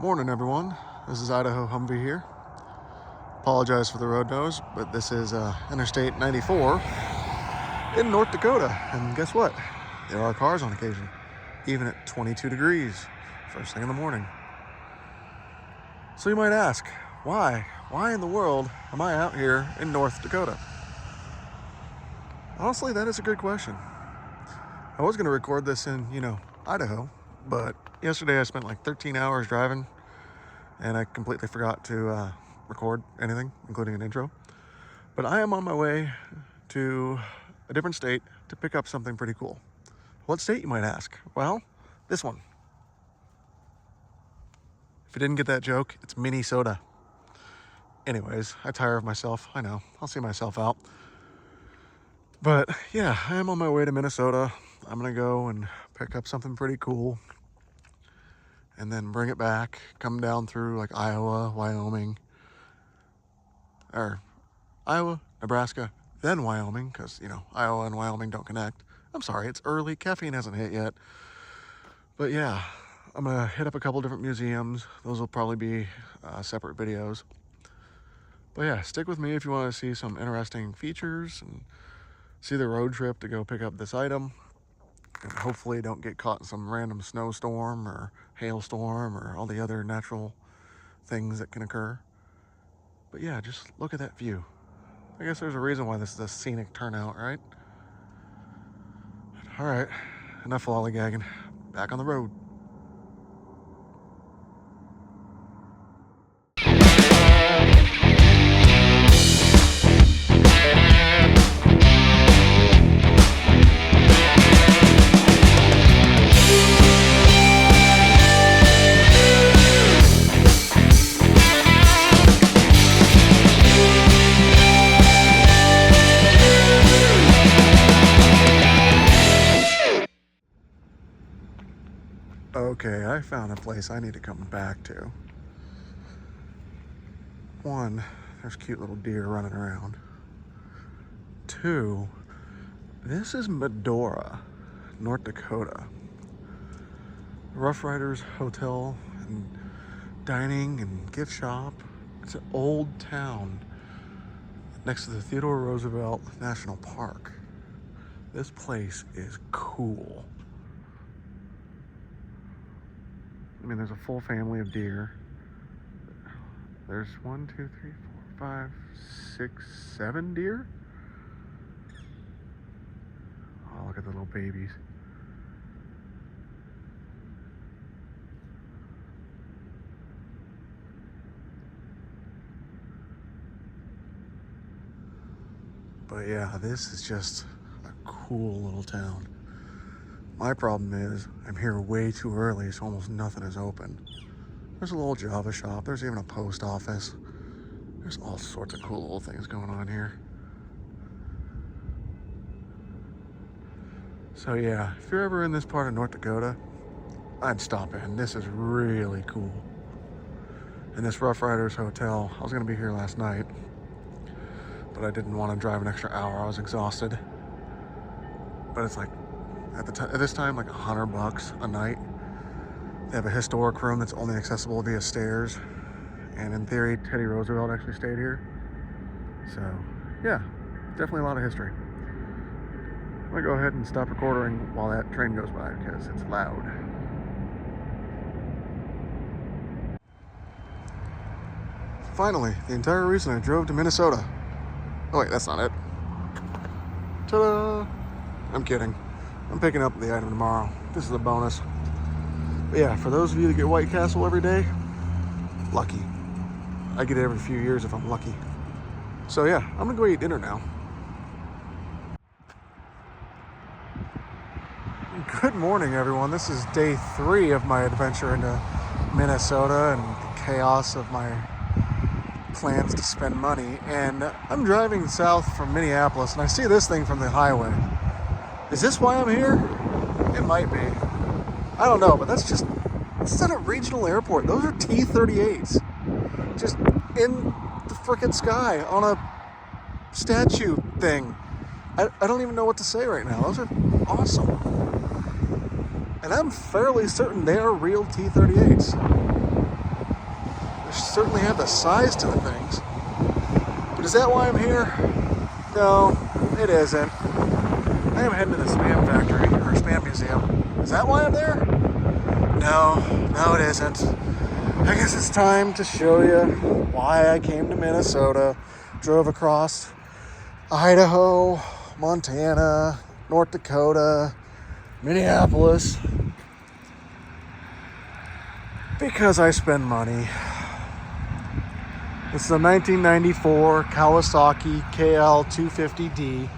Morning, everyone. This is Idaho Humvee here. Apologize for the road nose, but this is Interstate 94 in North Dakota. And guess what? There are cars on occasion, even at 22 degrees, first thing in the morning. So you might ask, why? Why in the world am I out here in North Dakota? Honestly, that is a good question. I was going to record this in, Idaho, but yesterday I spent like 13 hours driving and I completely forgot to record anything, including an intro. But I am on my way to a different state to pick up something pretty cool. What state, you might ask? Well, this one. If you didn't get that joke, it's Minnesota. Anyways, I tire of myself. I know, I'll see myself out. But yeah, I am on my way to Minnesota. I'm gonna go and pick up something pretty cool and then bring it back, come down through like Iowa, Wyoming, or Iowa, Nebraska, then Wyoming, because, Iowa and Wyoming don't connect. I'm sorry, it's early. Caffeine hasn't hit yet. But yeah, I'm going to hit up a couple different museums. Those will probably be separate videos. But yeah, stick with me if you want to see some interesting features and see the road trip to go pick up this item. And hopefully don't get caught in some random snowstorm or hailstorm or all the other natural things that can occur. But yeah, just look at that view. I guess there's a reason why this is a scenic turnout, right? All right, enough lollygagging. Back on the road. Okay, I found a place I need to come back to. One, there's cute little deer running around. Two, this is Medora, North Dakota. Rough Riders Hotel and dining and gift shop. It's an old town next to the Theodore Roosevelt National Park. This place is cool. I mean, there's a full family of deer. There's 1, 2, 3, 4, 5, 6, 7 deer. Oh, look at the little babies. But yeah, this is just a cool little town. My problem is I'm here way too early, so almost nothing is open. There's a little Java shop. There's even a post office. There's all sorts of cool little things going on here. So yeah, if you're ever in this part of North Dakota, I'd stop in. This is really cool. And this Rough Riders Hotel, I was gonna be here last night, but I didn't want to drive an extra hour. I was exhausted. But it's like, at this time, like $100 a night. They have a historic room that's only accessible via stairs. And in theory, Teddy Roosevelt actually stayed here. So, yeah, definitely a lot of history. I'm gonna go ahead and stop recording while that train goes by because it's loud. Finally, the entire reason I drove to Minnesota. Oh wait, that's not it. Ta-da! I'm kidding. I'm picking up the item tomorrow. This is a bonus. But yeah, for those of you that get White Castle every day, lucky. I get it every few years if I'm lucky. So yeah, I'm gonna go eat dinner now. Good morning, everyone. This is day 3 of my adventure into Minnesota and the chaos of my plans to spend money. And I'm driving south from Minneapolis and I see this thing from the highway. Is this why I'm here? It might be. I don't know, but this is at a regional airport. Those are T-38s. Just in the frickin' sky on a statue thing. I don't even know what to say right now. Those are awesome. And I'm fairly certain they are real T-38s. certainly have the size to the things. But is that why I'm here? No, it isn't. I am heading to the Spam Factory, or Spam Museum. Is that why I'm there? No, it isn't. I guess it's time to show you why I came to Minnesota, drove across Idaho, Montana, North Dakota, Minneapolis, because I spend money. It's the 1994 Kawasaki KL250D.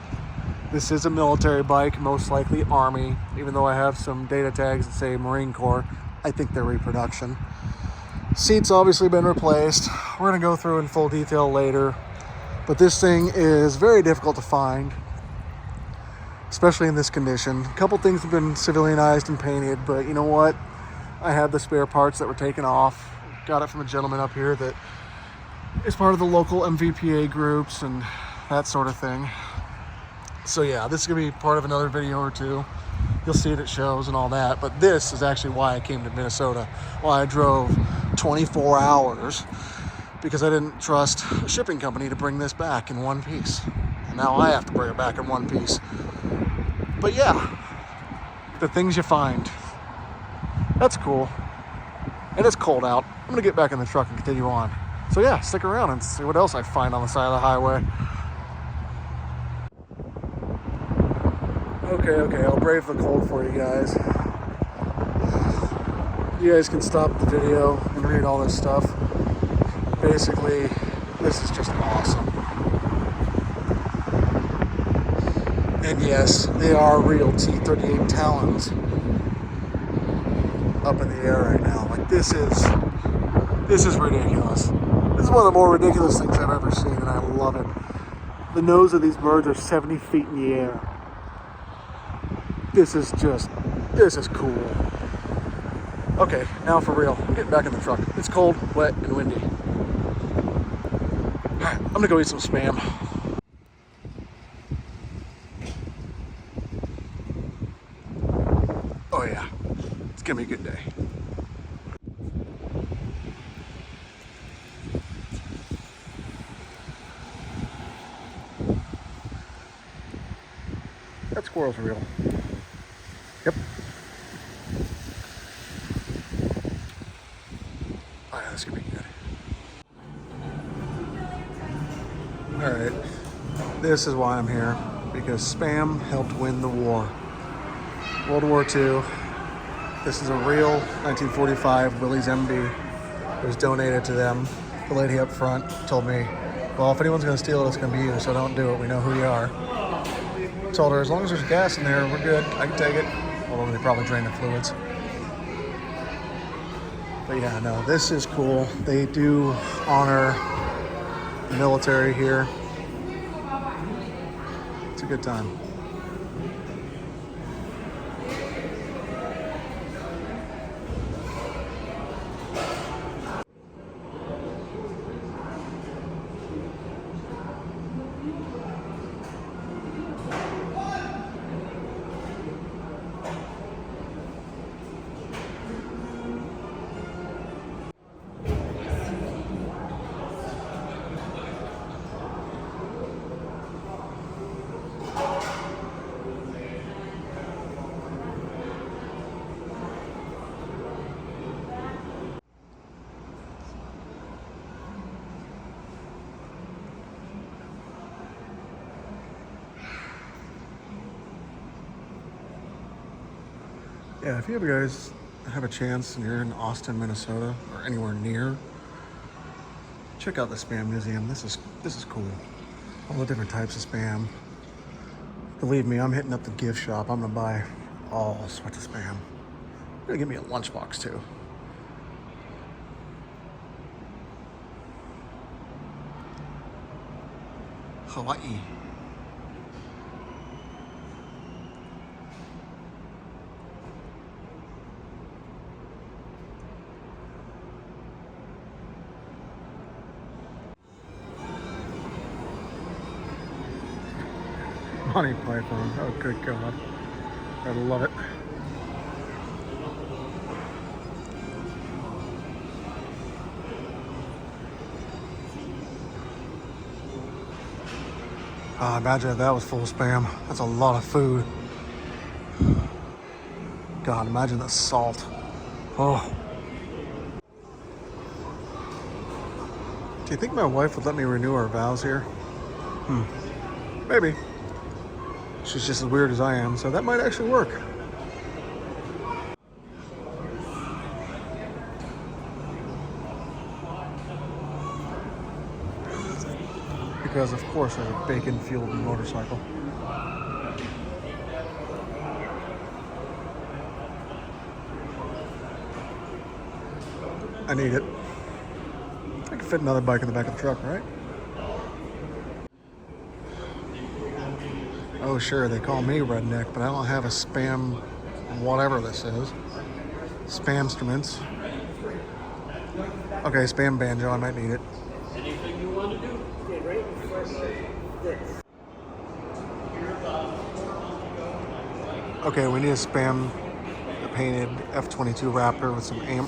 This is a military bike, most likely Army, even though I have some data tags that say Marine Corps. I think they're reproduction. Seats obviously been replaced. We're gonna go through in full detail later, but this thing is very difficult to find, especially in this condition. A couple things have been civilianized and painted, but you know what? I had the spare parts that were taken off. Got it from a gentleman up here that is part of the local MVPA groups and that sort of thing. So yeah, this is gonna be part of another video or two. You'll see it at shows and all that, but this is actually why I came to Minnesota, why I drove 24 hours, because I didn't trust a shipping company to bring this back in one piece. And now I have to bring it back in one piece. But yeah, the things you find. That's cool. And it's cold out. I'm gonna get back in the truck and continue on. So yeah, stick around and see what else I find on the side of the highway. Okay, I'll brave the cold for you guys. You guys can stop the video and read all this stuff. Basically, this is just awesome. And yes, they are real T-38 Talons up in the air right now. Like this is ridiculous. This is one of the more ridiculous things I've ever seen, and I love it. The nose of these birds are 70 feet in the air. This is cool. Okay, now for real, I'm getting back in the truck. It's cold, wet, and windy. All right, I'm gonna go eat some Spam. Oh yeah, it's gonna be a good day. That squirrel's real. Yep. Oh yeah, that's gonna be good. Alright. This is why I'm here. Because Spam helped win the war. World War II. This is a real 1945 Willys MB. It was donated to them. The lady up front told me, well, if anyone's gonna steal it, it's gonna be you, so don't do it. We know who you are. Told her, as long as there's gas in there, we're good. I can take it. Although they probably drain the fluids. But yeah, no, this is cool. They do honor the military here. It's a good time. Yeah, if you guys have a chance and you're in Austin, Minnesota, or anywhere near, check out the Spam Museum. This is cool. All the different types of Spam. Believe me, I'm hitting up the gift shop. I'm gonna buy all sorts of Spam. They're gonna give me a lunchbox too. Hawaii. Monty Python. Oh, good God. I love it. Imagine if that was full spam. That's a lot of food. God, imagine the salt. Oh. Do you think my wife would let me renew our vows here? Maybe. She's just as weird as I am, so that might actually work. Because of course there's a bacon-fueled motorcycle. I need it. I can fit another bike in the back of the truck, right? Oh sure, they call me redneck, but I don't have a spam whatever this is. Spam instruments. Okay, spam banjo, I might need it. Anything you want to do? Yeah, right before this. Okay, we need a spam painted F-22 Raptor with some AIM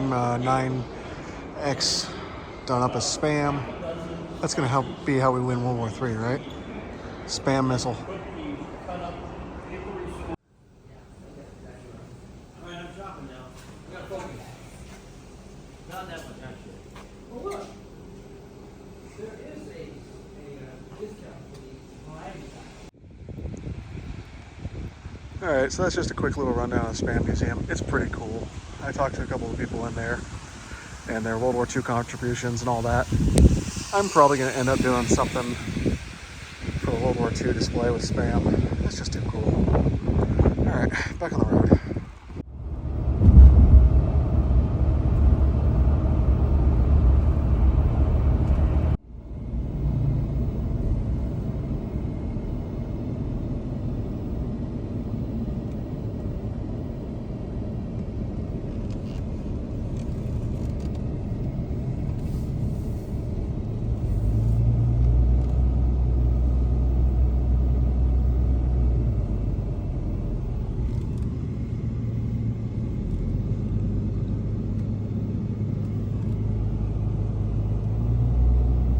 9X done up as spam. That's gonna help be how we win World War III, right? Spam missile. Alright, I'm dropping now. I got focus. Not that much, actually. Well, look. There is a discount for the Miami pack. Alright, so that's just a quick little rundown of the Spam Museum. It's pretty cool. I talked to a couple of people in there and their World War II contributions and all that. I'm probably going to end up doing something for the World War II display with Spam. That's just too cool. Alright, back on the road.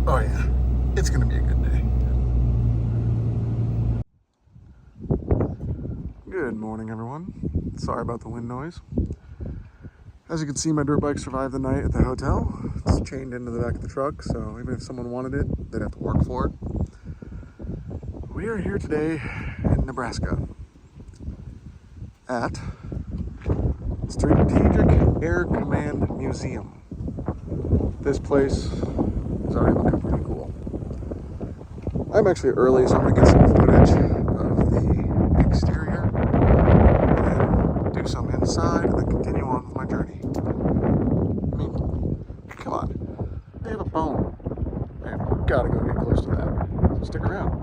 Oh yeah, it's gonna be a good day. Good morning, everyone. Sorry about the wind noise. As you can see, my dirt bike survived the night at the hotel. It's chained into the back of the truck, so even if someone wanted it, they'd have to work for it. We are here today in Nebraska at Strategic Air Command Museum. This place is already looking pretty cool. I'm actually early, so I'm gonna get some footage of the exterior, and then do some inside, and then continue on with my journey. I mean, come on, they have a bone. I've gotta go get close to that. So stick around.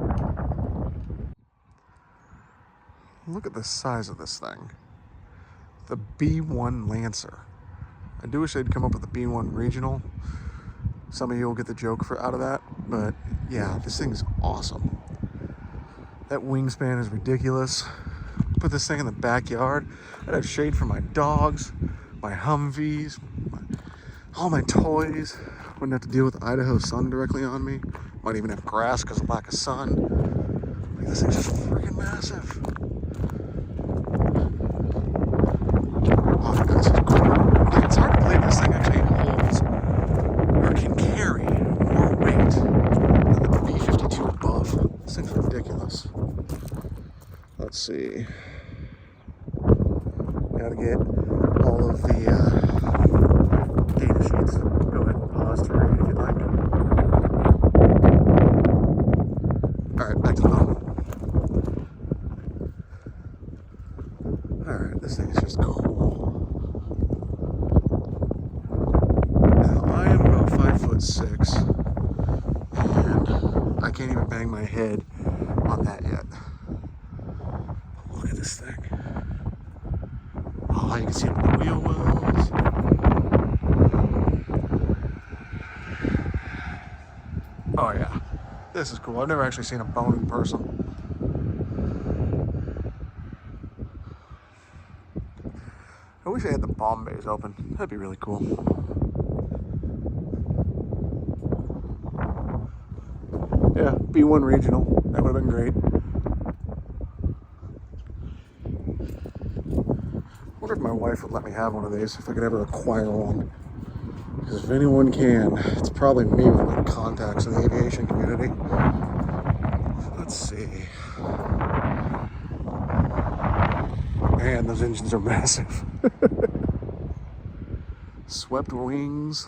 Look at the size of this thing. The B1 Lancer. I do wish they'd come up with a B1 Regional. Some of you will get the joke out of that, but yeah, this thing is awesome. That wingspan is ridiculous. Put this thing in the backyard. I'd have shade for my dogs, my Humvees, all my toys. Wouldn't have to deal with the Idaho sun directly on me. Might even have grass because of lack of sun. Like, this thing's just freaking massive. Oh my God, this is cool. Like, it's hard to believe this thing actually holds or can carry more weight than the B-52 above. This thing's ridiculous. Let's see. Gotta get all of the data sheets. Go ahead and pause to read if you'd like. Alright, back to the phone. Alright, this thing is just cool. Now, I am about 5'6", and I can't even bang my head on that yet. Look at this thing. Oh, you can see the wheel wells. Oh yeah, this is cool. I've never actually seen a bone in person. I wish I had the bomb bays open. That'd be really cool. Yeah, B1 Regional. That would have been great. I wonder if my wife would let me have one of these, if I could ever acquire one. Because if anyone can, it's probably me with my contacts in the aviation community. Let's see. Man, those engines are massive. Swept wings.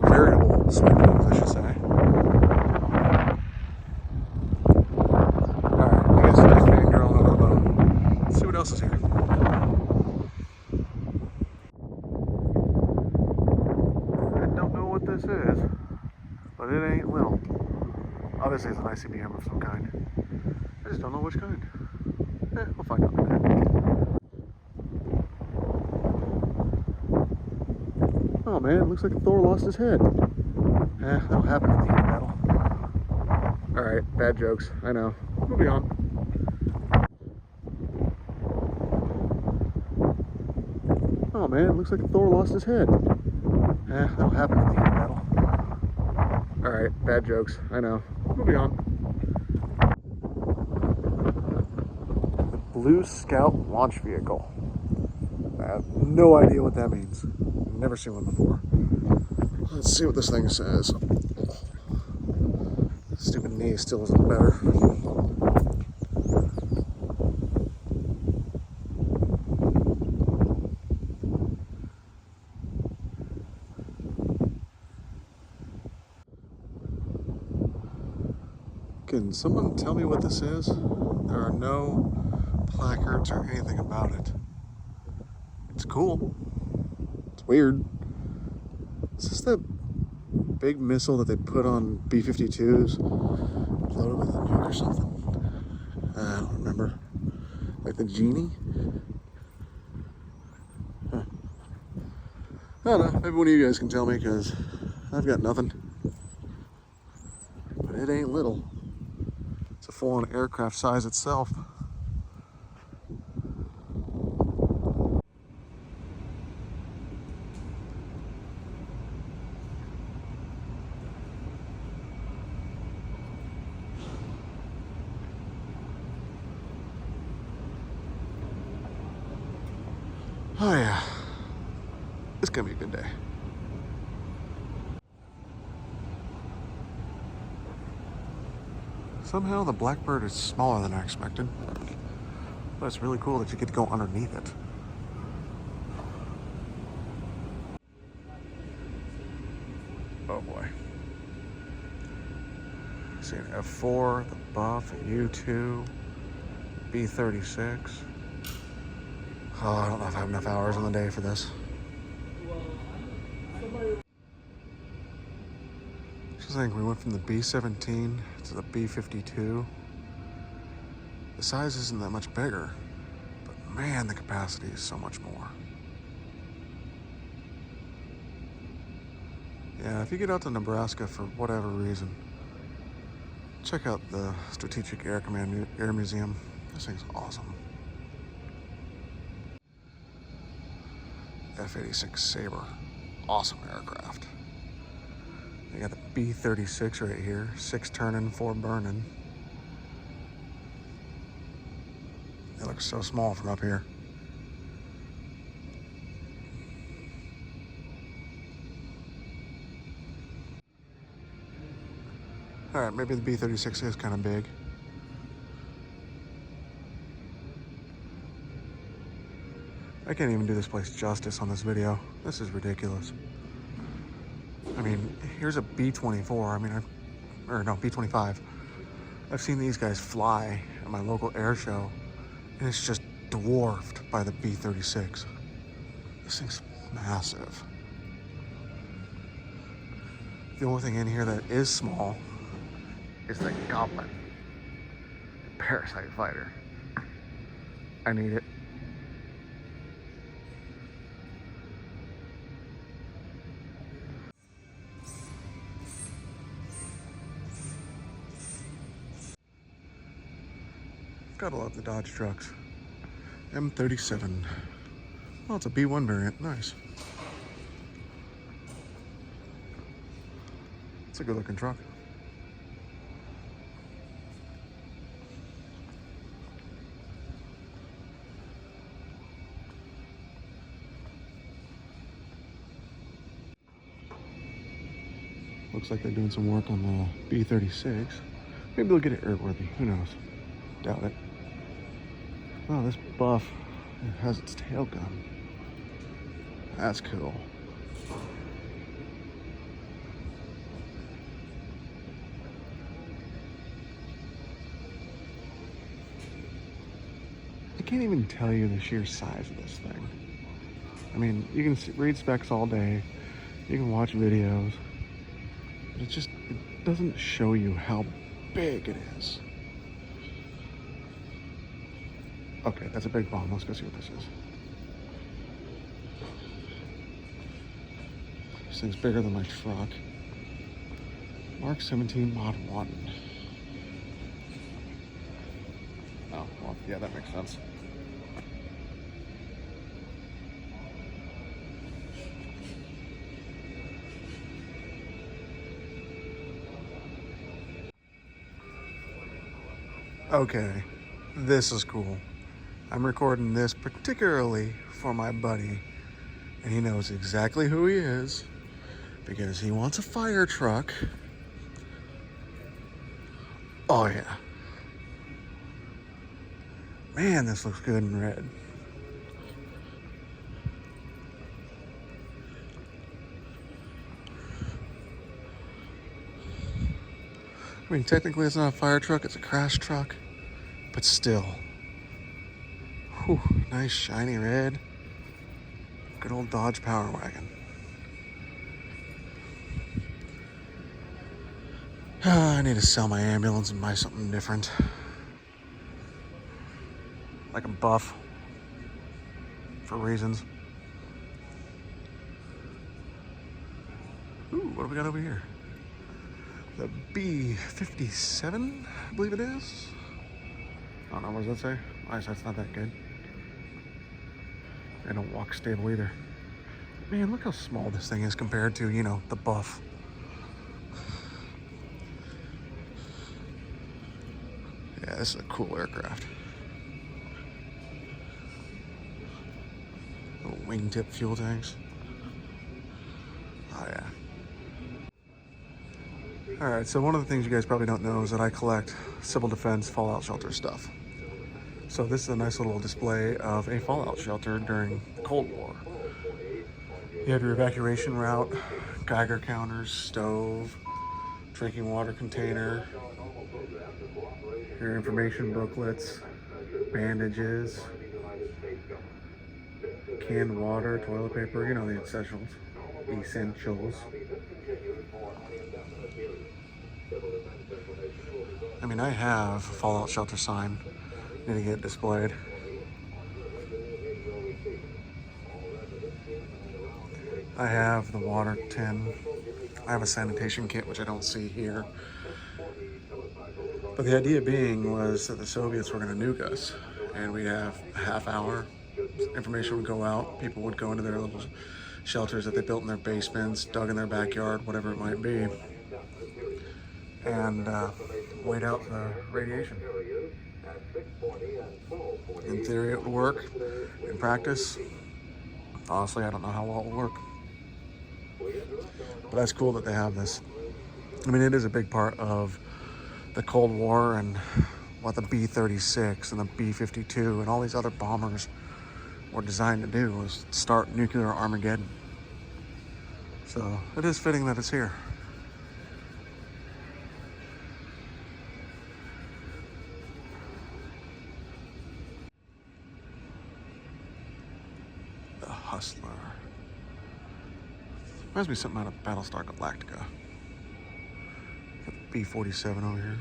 Variable swept wings, I should say. Alright, I guess nice fangirl on the boat. Let's see what else is here. I don't know what this is, but it ain't little. Obviously, it's an ICBM of some kind. I just don't know which kind. We'll find out in a minute. Oh man, it looks like Thor lost his head. That'll happen in the heat of battle. Alright, bad jokes. I know. Moving on. Oh man, it looks like Thor lost his head. That'll happen in the heat of battle. Alright, bad jokes. I know. Moving on. The Blue Scout launch vehicle. I have no idea what that means. Never seen one before. Let's see what this thing says. Stupid knee still isn't better. Can someone tell me what this is? There are no placards or anything about it. It's cool. It's weird. Is this the big missile that they put on B-52s? Loaded with a nuke or something? I don't remember. Like the Genie? Huh. I don't know. Maybe one of you guys can tell me, because I've got nothing. But it ain't little. It's a full-on aircraft size itself. Oh yeah, it's gonna be a good day. Somehow the Blackbird is smaller than I expected, but it's really cool that you get to go underneath it. Oh boy. See an F4, the Buff, a U2, B-36. Oh, I don't know if I have enough hours on the day for this. Just think we went from the B-17 to the B-52. The size isn't that much bigger, but man, the capacity is so much more. Yeah, if you get out to Nebraska for whatever reason, check out the Strategic Air Command Air Museum. This thing's awesome. F-86 Sabre, awesome aircraft. You got the B-36 right here, 6 turning, 4 burning. It looks so small from up here. All right, maybe the B-36 is kind of big. I can't even do this place justice on this video. This is ridiculous. I mean, here's a B-24. I mean, B-25. I've seen these guys fly at my local air show, and it's just dwarfed by the B-36. This thing's massive. The only thing in here that is small is the Goblin Parasite Fighter. I need it. Gotta love the Dodge trucks. M37. Oh, it's a B1 variant. Nice. It's a good looking truck. Looks like they're doing some work on the B-36. Maybe they'll get it airworthy. Who knows? Doubt it. Oh, this buff has its tail gun. That's cool. I can't even tell you the sheer size of this thing. I mean, you can read specs all day, you can watch videos, but it doesn't show you how big it is. Okay, that's a big bomb. Let's go see what this is. This thing's bigger than my truck. Mark 17 Mod 1. Oh, well, yeah, that makes sense. Okay, this is cool. I'm recording this particularly for my buddy, and he knows exactly who he is because he wants a fire truck. Oh yeah. Man, this looks good in red. I mean, technically it's not a fire truck, it's a crash truck, but still. Whew, nice shiny red. Good old Dodge Power Wagon. I need to sell my ambulance and buy something different. Like a buff. For reasons. Ooh, what do we got over here? The B-57, I believe it is. I don't know, what does that say? Eyesight's not that good. They don't walk stable either. Man, look how small this thing is compared to, you know, the buff. Yeah, this is a cool aircraft. Little wingtip fuel tanks. Oh yeah. Alright, so one of the things you guys probably don't know is that I collect civil defense fallout shelter stuff. So this is a nice little display of a fallout shelter during the Cold War. You have your evacuation route, Geiger counters, stove, drinking water container, your information booklets, bandages, canned water, toilet paper, you know, the essentials. I mean, I have a fallout shelter sign. Need to get it displayed. I have the water tin. I have a sanitation kit, which I don't see here. But the idea being was that the Soviets were going to nuke us, and we'd have a half hour. Information would go out. People would go into their little shelters that they built in their basements, dug in their backyard, whatever it might be, and wait out the radiation. In theory, it would work. In practice, honestly, I don't know how well it will work. But that's cool that they have this. I mean, it is a big part of the Cold War and what the B-36 and the B-52 and all these other bombers were designed to do was start nuclear Armageddon. So it is fitting that it's here. The Hustler. Reminds me of something out of Battlestar Galactica. Got the B-47 over here.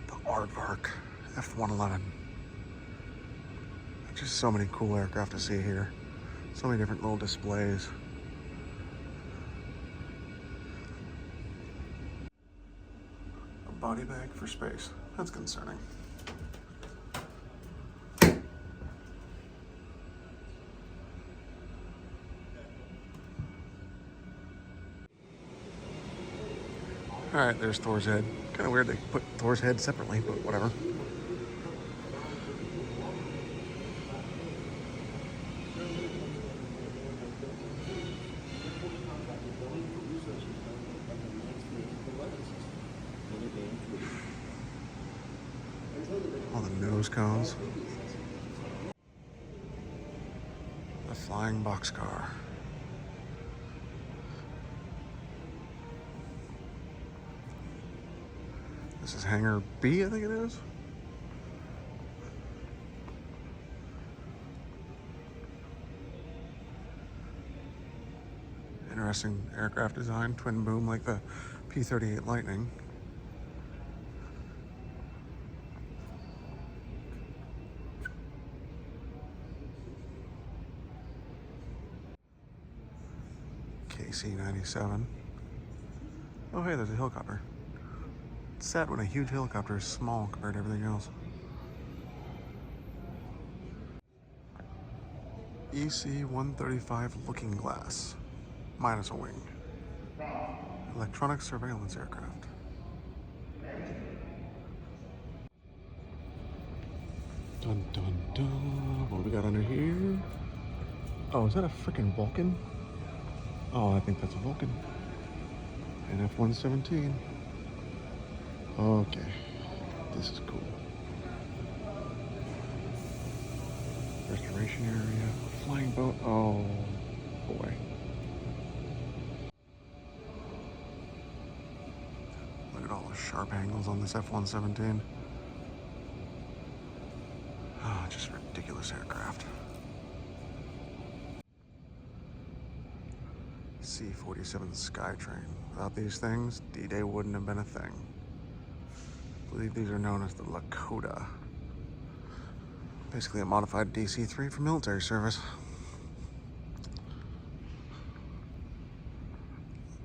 The Aardvark F-111. Just so many cool aircraft to see here. So many different little displays. A body bag for space. That's concerning. Alright, there's Thor's head. Kind of weird they put Thor's head separately, but whatever. the nose cones. The flying boxcar. This is hangar B, I think it is. Interesting aircraft design, twin boom like the P-38 Lightning. KC-97. Oh hey, there's a helicopter. It's sad when a huge helicopter is small compared to everything else. EC-135 Looking Glass, minus a wing. Electronic surveillance aircraft. Dun dun dun. What do we got under here? Oh, is that a freaking Vulcan? Oh, I think that's a Vulcan. An F-117. Okay, this is cool. Restoration area, flying boat. Oh boy. Look at all the sharp angles on this F-117. Oh, just ridiculous aircraft. C-47 Skytrain. Without these things, D-Day wouldn't have been a thing. I believe these are known as the Lakota. Basically a modified DC-3 for military service.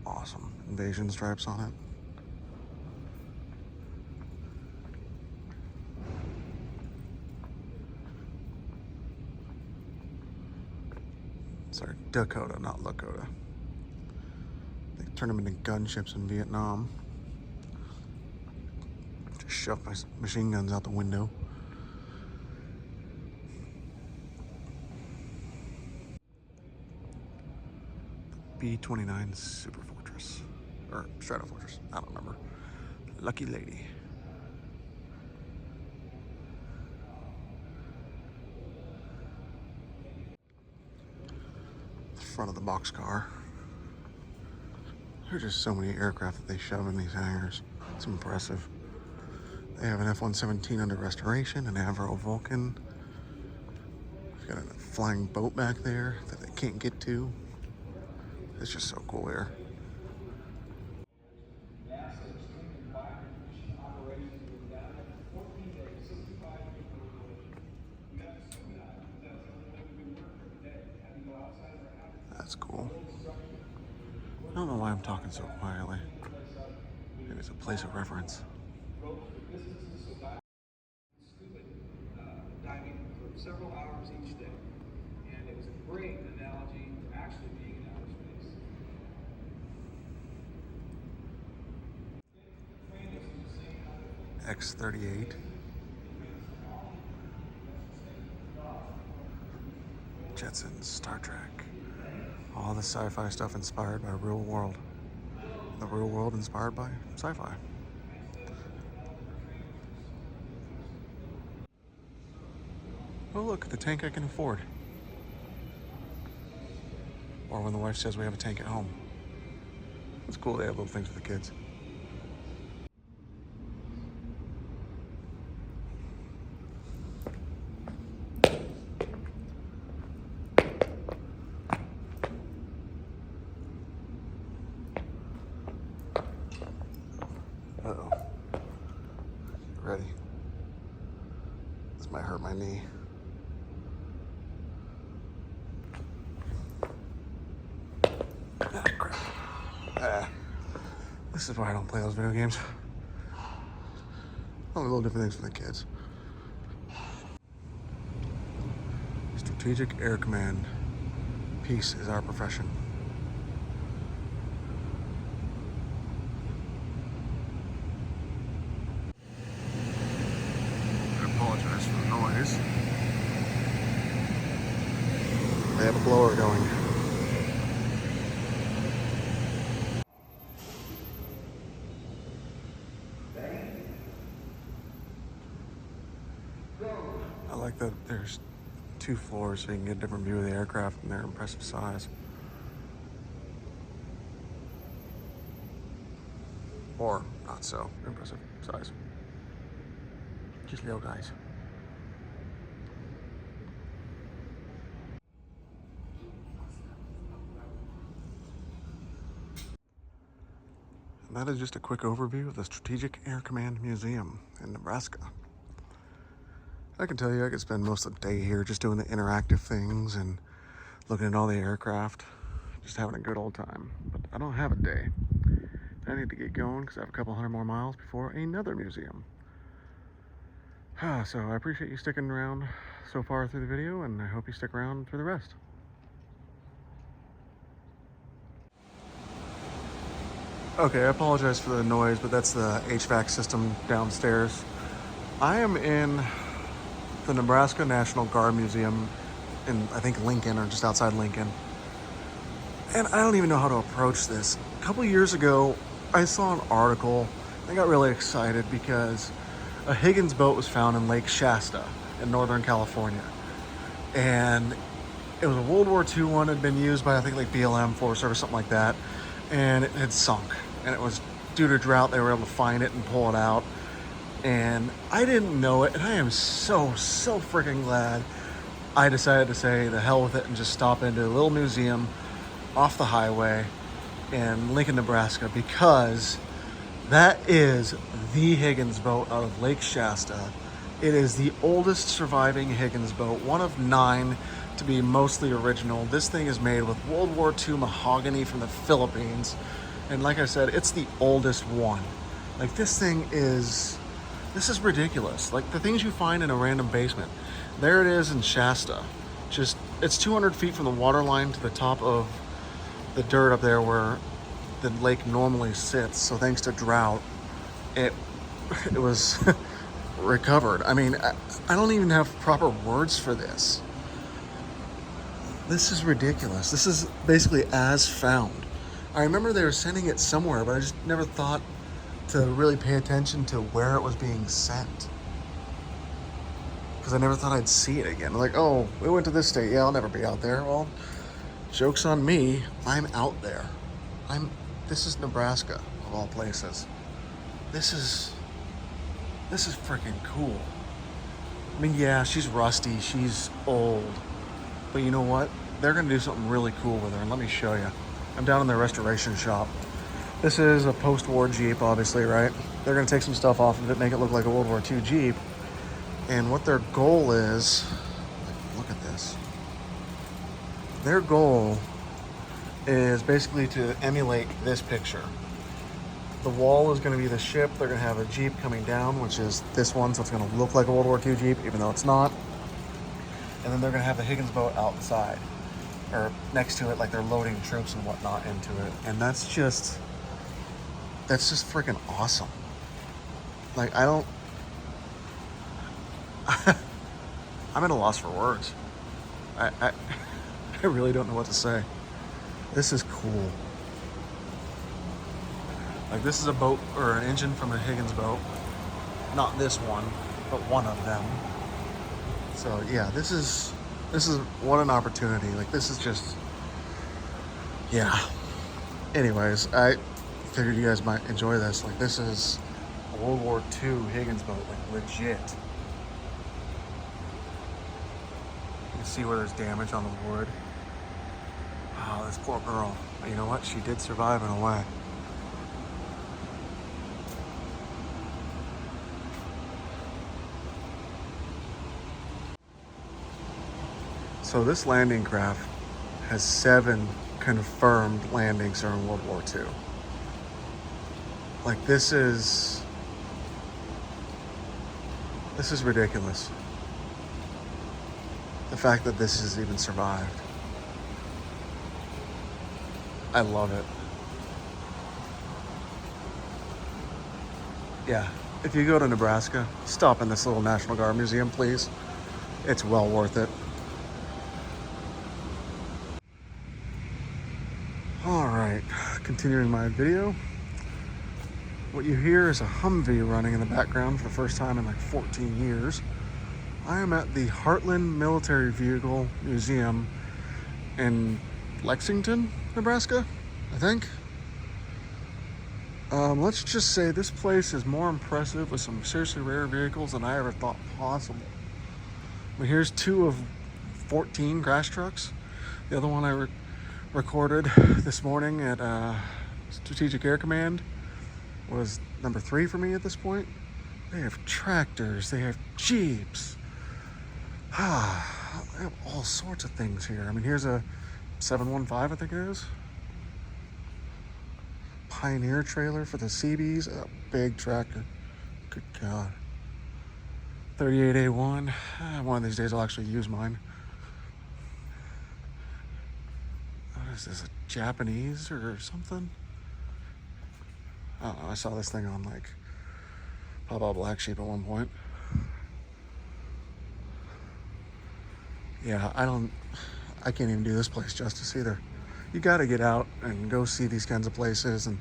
Awesome. Invasion stripes on it. Sorry, Dakota, not Lakota. They turned them into gunships in Vietnam. Just shoved my machine guns out the window. B-29 Super Fortress. Or Strato Fortress, I don't remember. Lucky Lady. The front of the boxcar. There's just so many aircraft that they shove in these hangars. It's impressive. They have an F-117 under restoration, an Avro Vulcan. They've got a flying boat back there that they can't get to. It's just so cool here. That's cool. I don't know why I'm talking so quietly. Maybe it's a place of reference. Diving for several hours each day, and it was a great analogy to actually being in outer space. X-38. Jetsons, Star Trek. All the sci-fi stuff inspired by real world. The real world inspired by sci-fi. Oh look, the tank I can afford. Or when the wife says we have a tank at home. It's cool they have little things for the kids. Uh-oh. Ready? This might hurt my knee. Ah, crap. This is why I don't play those video games. Only little different things for the kids. Strategic Air Command. Peace is our profession. I apologize for the noise. They have a blower going. like that there's 2 floors so you can get a different view of the aircraft and their impressive size. Or not so impressive size. Just little guys. And that is just a quick overview of the Strategic Air Command Museum in Nebraska. I can tell you I could spend most of the day here just doing the interactive things and looking at all the aircraft, just having a good old time. But I don't have a day. I need to get going because I have a couple hundred more miles before another museum. So I appreciate you sticking around so far through the video, and I hope you stick around for the rest. Okay, I apologize for the noise, but that's the HVAC system downstairs. I am in the Nebraska National Guard Museum in, I think, Lincoln, or just outside Lincoln. And I don't even know how to approach this. A couple years ago, I saw an article. I got really excited because a Higgins boat was found in Lake Shasta in Northern California. And it was a World War II one. It had been used by, I think, like BLM, Forest Service, something like that. And it had sunk. And it was due to drought, they were able to find it and pull it out. And I didn't know it, and I am so freaking glad I decided to say the hell with it and just stop into a little museum off the highway in Lincoln, Nebraska, because that is the Higgins boat out of Lake Shasta. It is the oldest surviving Higgins boat, one of 9 to be mostly original. This thing is made with World War II mahogany from the Philippines. And like I said, it's the oldest one. Like, this is ridiculous. Like, the things you find in a random basement. There it is in Shasta. Just, it's 200 feet from the water line to the top of the dirt up there where the lake normally sits. So thanks to drought, it was recovered. I mean, I don't even have proper words for this. This is ridiculous. This is basically as found. I remember they were sending it somewhere, but I just never thought to really pay attention to where it was being sent. Because I never thought I'd see it again. Like, oh, we went to this state. Yeah, I'll never be out there. Well, joke's on me. I'm out there. This is Nebraska, of all places. This is freaking cool. I mean, yeah, she's rusty. She's old. But you know what? They're going to do something really cool with her. And let me show you. I'm down in their restoration shop. This is a post-war Jeep, obviously, right? They're going to take some stuff off of it, make it look like a World War II Jeep. And what their goal is, look at this. Their goal is basically to emulate this picture. The wall is going to be the ship. They're going to have a Jeep coming down, which is this one, so it's going to look like a World War II Jeep, even though it's not. And then they're going to have the Higgins boat outside, or next to it, like they're loading troops and whatnot into it. And that's just freaking awesome. Like, I'm at a loss for words. I really don't know what to say. This is cool. Like, this is a boat, or an engine from a Higgins boat. Not this one, but one of them. So yeah, this is what an opportunity. Like, this is just, yeah. Anyways, I figured you guys might enjoy this. Like, this is a World War II Higgins boat, like, legit. You can see where there's damage on the wood. Oh, this poor girl. But you know what? She did survive in a way. So this landing craft has 7 confirmed landings during World War II. Like, this is ridiculous. The fact that this has even survived. I love it. Yeah, if you go to Nebraska, stop in this little National Guard museum, please. It's well worth it. Alright, continuing my video. What you hear is a Humvee running in the background for the first time in like 14 years. I am at the Heartland Military Vehicle Museum in Lexington, Nebraska, I think. Let's just say this place is more impressive with some seriously rare vehicles than I ever thought possible. But here's 2 of 14 crash trucks. The other one I recorded this morning at Strategic Air Command was number 3 for me at this point. They have tractors, they have Jeeps. They have all sorts of things here. I mean, here's a 715, I think it is. Pioneer trailer for the Seabees, a big tractor. Good God. 38A1. One of these days I'll actually use mine. What is this, a Japanese or something? I don't know, I saw this thing on like Papa Black Sheep at one point. Yeah, I can't even do this place justice either. You got to get out and go see these kinds of places and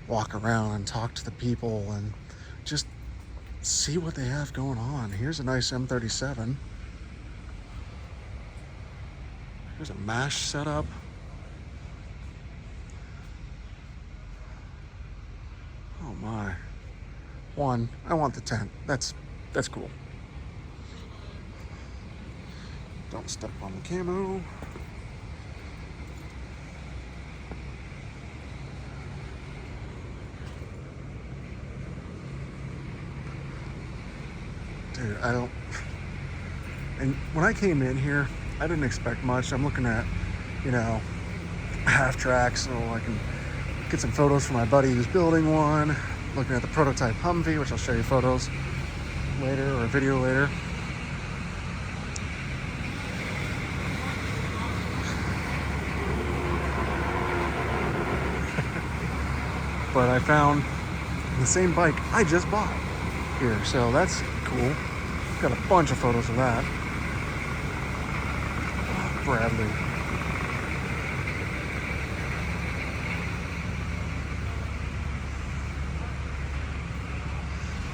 walk around and talk to the people and just see what they have going on. Here's a nice M37. Here's a MASH setup. Oh my. I want the tent. That's cool. Don't step on the camo. Dude, and when I came in here, I didn't expect much. I'm looking at, half tracks so I can get some photos for my buddy who's building one. Looking at the prototype Humvee, which I'll show you photos later or a video later. But I found the same bike I just bought here, so that's cool. Got a bunch of photos of that. Bradley.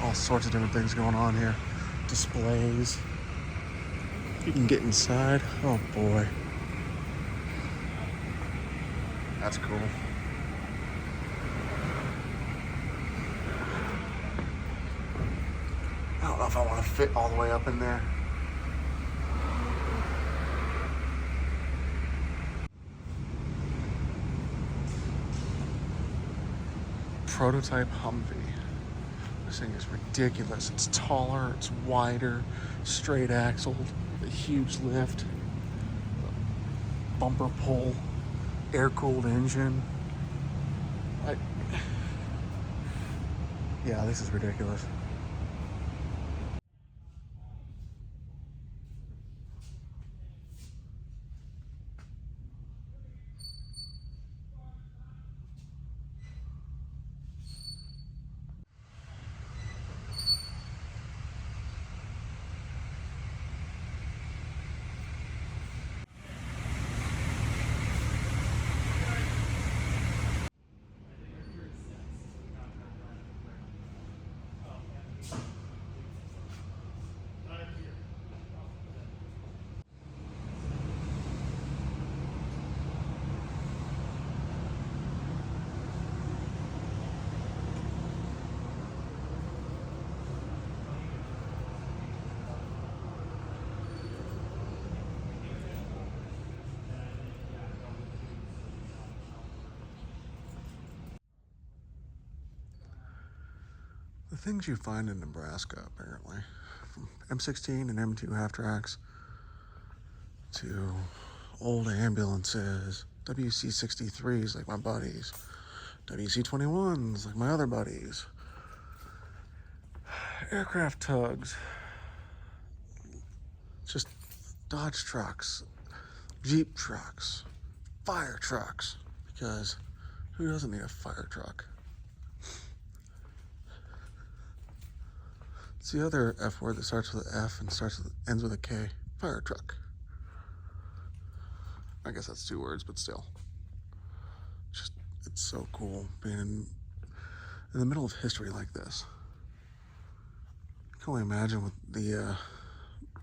All sorts of different things going on here. Displays. You can get inside. Oh boy. That's cool. I don't know if I want to fit all the way up in there. Prototype Humvee. This thing is ridiculous. It's taller, it's wider, straight axled, a huge lift, bumper pull, air-cooled engine. Yeah, this is ridiculous. The things you find in Nebraska, apparently, from M16 and M2 half tracks to old ambulances, WC-63s like my buddies, WC-21s like my other buddies, aircraft tugs, just Dodge trucks, Jeep trucks, fire trucks, because who doesn't need a fire truck? It's the other F word that starts with an F and ends with a K. Fire truck. I guess that's 2 words, but still. It's so cool being in the middle of history like this. I can only imagine what the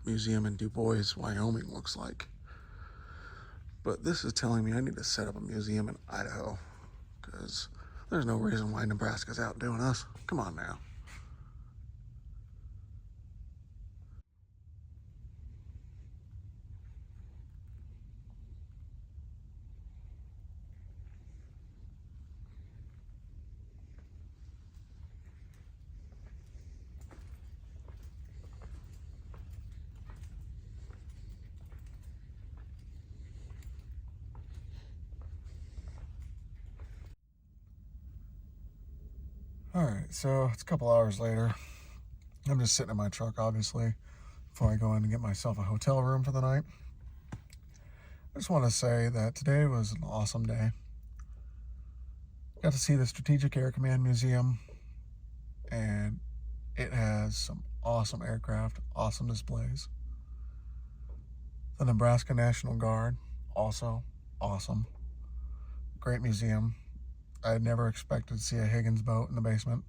museum in Du Bois, Wyoming looks like. But this is telling me I need to set up a museum in Idaho, because there's no reason why Nebraska's outdoing us. Come on now. Alright, so it's a couple hours later. I'm just sitting in my truck, obviously, before I go in and get myself a hotel room for the night. I just want to say that today was an awesome day. Got to see the Strategic Air Command Museum, and it has some awesome aircraft, awesome displays. The Nebraska National Guard, also awesome. Great museum. I had never expected to see a Higgins boat in the basement.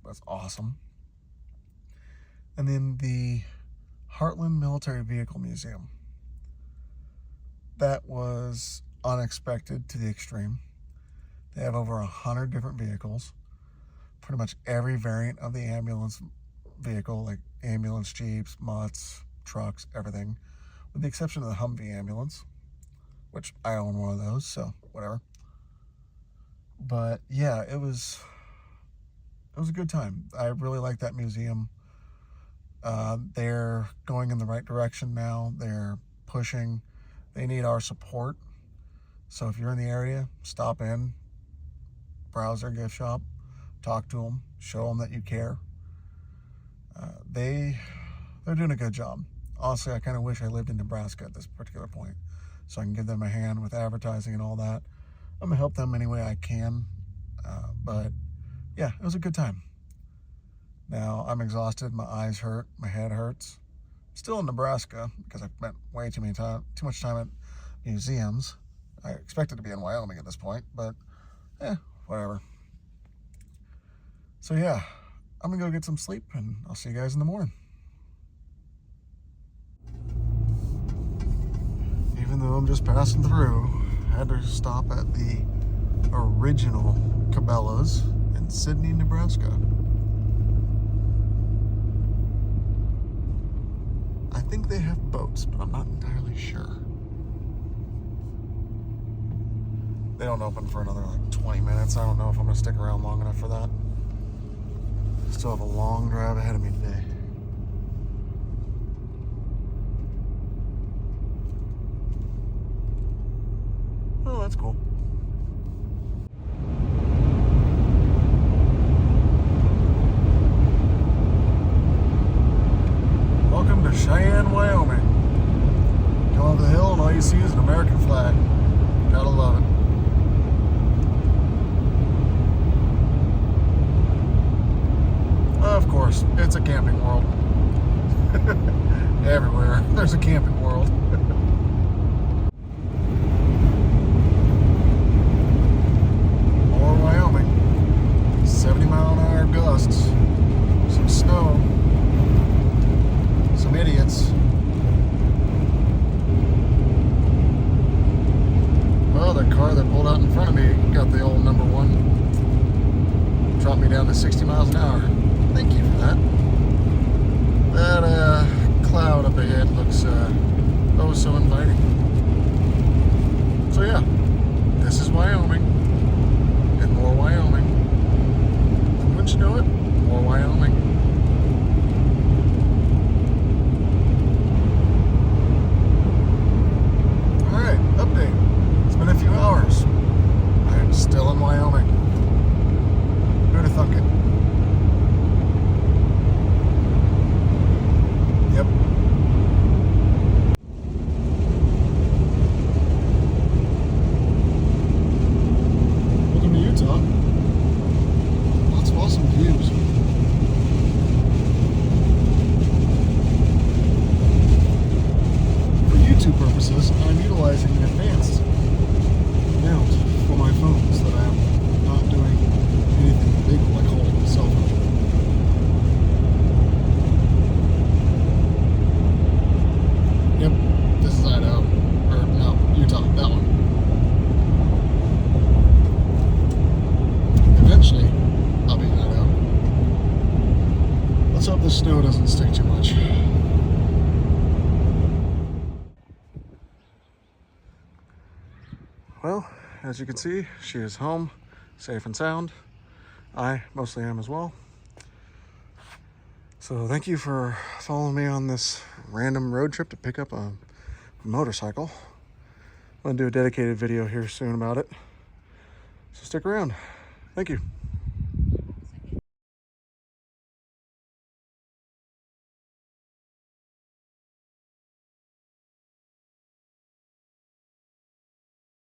That's awesome. And then the Heartland Military Vehicle Museum. That was unexpected to the extreme. They have over 100 different vehicles. Pretty much every variant of the ambulance vehicle, like ambulance jeeps, mutts, trucks, everything. With the exception of the Humvee ambulance, which I own one of those, so whatever. But yeah, it was a good time. I really like that museum. They're going in the right direction now. They're pushing. They need our support. So if you're in the area, stop in, browse their gift shop, talk to them, show them that you care. They're doing a good job. Honestly, I kind of wish I lived in Nebraska at this particular point, so I can give them a hand with advertising and all that. I'm gonna help them any way I can, but yeah, it was a good time. Now I'm exhausted, my eyes hurt, my head hurts. Still in Nebraska because I've spent way too much time at museums. I expected to be in Wyoming at this point, but whatever. So yeah, I'm gonna go get some sleep, and I'll see you guys in the morning. Even though I'm just passing through, I had to stop at the original Cabela's in Sidney, Nebraska. I think they have boats, but I'm not entirely sure. They don't open for another like 20 minutes. I don't know if I'm gonna stick around long enough for that. Still have a long drive ahead of me today. Oh, that's cool. Welcome to Cheyenne, Wyoming. Come over the hill and all you see is an American flag. Gotta love it. Of course, it's a camping world. Everywhere, there's a camping world. Or Wyoming. 70-mile-an-hour gusts. Some snow. Some idiots. Well, the car that pulled out in front of me got the old number one. Dropped me down to 60 miles an hour. Thank you for that. That cloud up ahead looks oh so inviting. So yeah, this is Wyoming, and more Wyoming. And wouldn't you know it, more Wyoming. Alright, update. It's been a few hours. I am still in Wyoming. Who'd have thunk it? Yep. stink too much. Well, as you can see, she is home, safe and sound. I mostly am as well. So thank you for following me on this random road trip to pick up a motorcycle. I'm gonna do a dedicated video here soon about it. So stick around. Thank you.